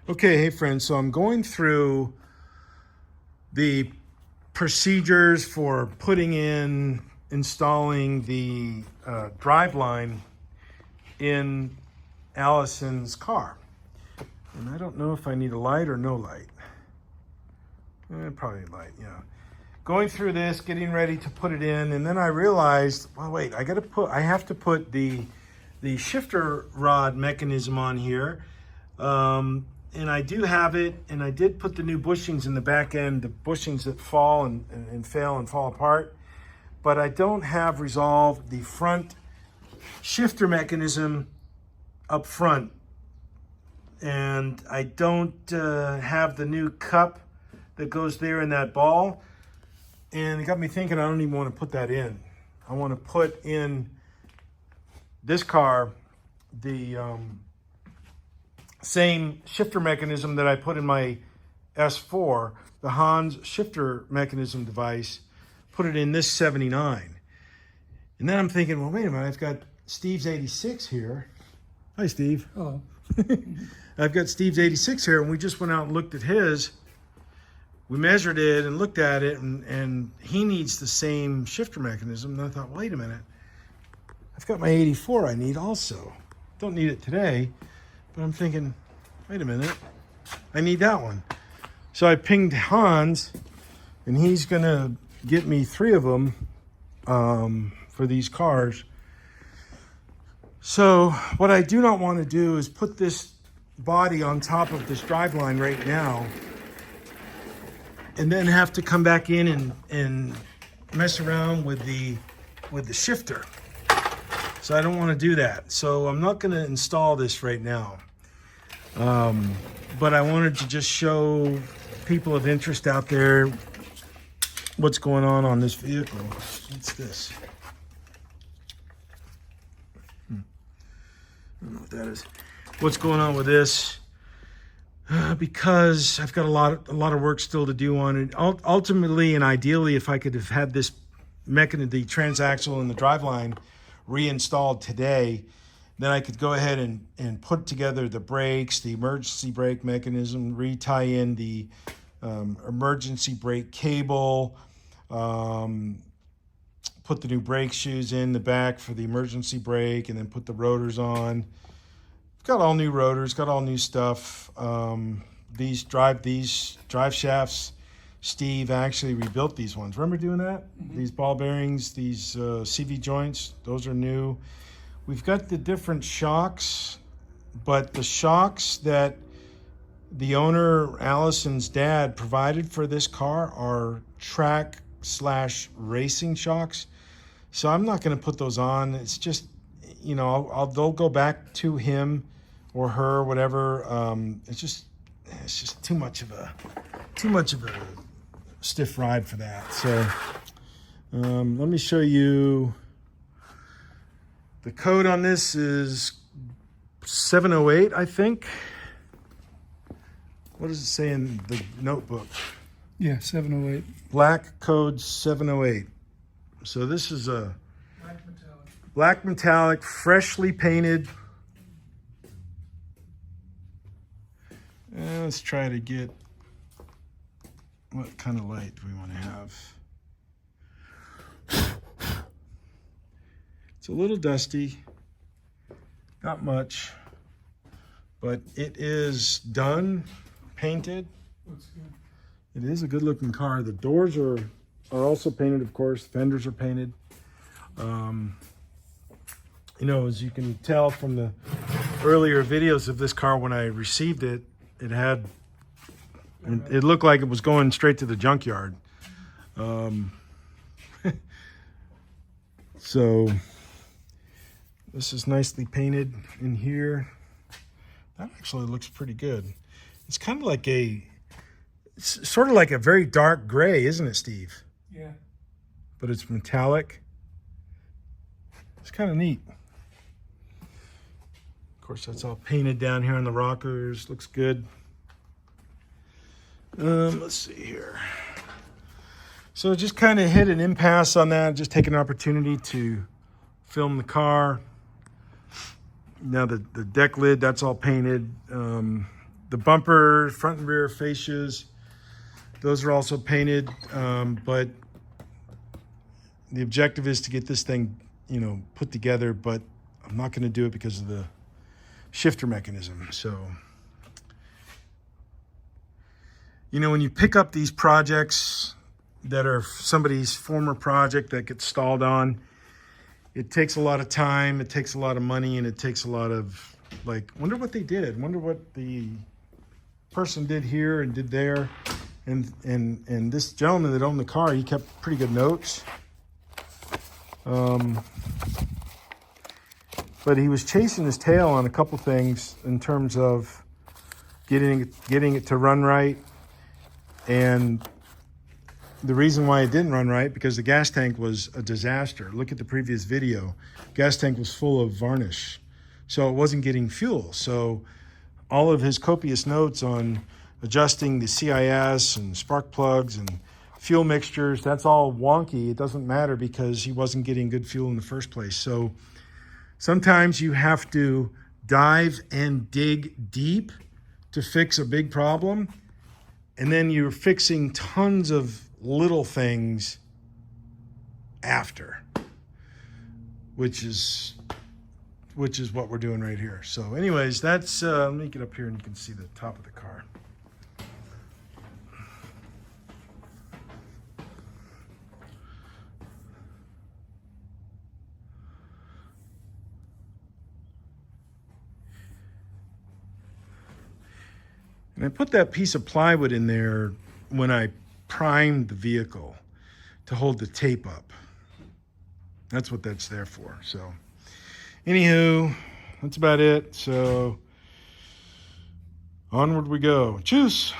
Okay, hey friends, so I'm going through the procedures for installing the driveline in Allison's car. And I don't know if I need a light or no light. Probably light, yeah. Going through this, getting ready to put it in, and then I realized, well, wait, I have to put the shifter rod mechanism on here. And I do have it, and I did put the new bushings in the back end, the bushings that fall and fail and fall apart. But I don't have resolved the front shifter mechanism up front. And I don't have the new cup that goes there in that ball. And it got me thinking, I don't even want to put that in. I want to put in this car the same shifter mechanism that I put in my S4, the Hans shifter mechanism device, put it in this 79. And then I'm thinking, well, wait a minute, I've got Steve's 86 here. Hi, Steve. Oh. I've got Steve's 86 here, and we just went out and looked at his. We measured it and looked at it, and he needs the same shifter mechanism. And I thought, wait a minute, I've got my 84 I need also. Don't need it today. But I'm thinking, wait a minute, I need that one. So I pinged Hans, and he's going to get me 3 of them for these cars. So what I do not want to do is put this body on top of this driveline right now and then have to come back in and mess around with the shifter. So I don't want to do that. So I'm not going to install this right now. But I wanted to just show people of interest out there what's going on this vehicle. What's this? I don't know what that is. What's going on with this? Because I've got a lot of work still to do on it. Ultimately and ideally, if I could have had this mechanism, the transaxle and the driveline reinstalled today, then I could go ahead and put together the brakes, the emergency brake mechanism, re-tie in the emergency brake cable, put the new brake shoes in the back for the emergency brake, and then put the rotors on. I've got all new rotors, got all new stuff. These drive shafts, Steve actually rebuilt these ones. Remember doing that? Mm-hmm. These ball bearings, these CV joints, those are new. We've got the different shocks, but the shocks that the owner, Allison's dad, provided for this car are track/racing shocks. So I'm not going to put those on. It's just, you know, they'll go back to him or her, whatever. It's just too much of a stiff ride for that. So let me show you. The code on this is 708, I think. What does it say in the notebook? Yeah, 708. Black code 708. So this is a black metallic, freshly painted. Let's try to get, what kind of light do we want to have? It's a little dusty, not much, but it is done, painted. Looks good. It is a good looking car. The doors are also painted, of course. The fenders are painted. You know, as you can tell from the earlier videos of this car, when I received it, it looked like it was going straight to the junkyard. So this is nicely painted in here. That actually looks pretty good. It's kind of like it's sort of like a very dark gray, isn't it, Steve? Yeah. But it's metallic. It's kind of neat. Of course, that's all painted down here on the rockers. Looks good. Let's see here. So just kind of hit an impasse on that. Just take an opportunity to film the car. Now the deck lid, that's all painted. The bumper, front and rear fascias, those are also painted, but the objective is to get this thing, put together, but I'm not going to do it because of the shifter mechanism. So, when you pick up these projects that are somebody's former project that gets stalled on, it takes a lot of time, it takes a lot of money, and it takes a lot of, wonder what they did, wonder what the person did here and did there. And this gentleman that owned the car, he kept pretty good notes. But he was chasing his tail on a couple things in terms of getting it to run right. And the reason why it didn't run right, because the gas tank was a disaster. Look at the previous video. Gas tank was full of varnish, so it wasn't getting fuel. So all of his copious notes on adjusting the CIS and spark plugs and fuel mixtures, that's all wonky. It doesn't matter because he wasn't getting good fuel in the first place. So sometimes you have to dive and dig deep to fix a big problem, and then you're fixing tons of little things after, which is what we're doing right here. So anyways, that's let me get up here and you can see the top of the car. And I put that piece of plywood in there when I primed the vehicle to hold the tape up. That's what that's there for. So anywho, that's about it. So onward we go. Cheers.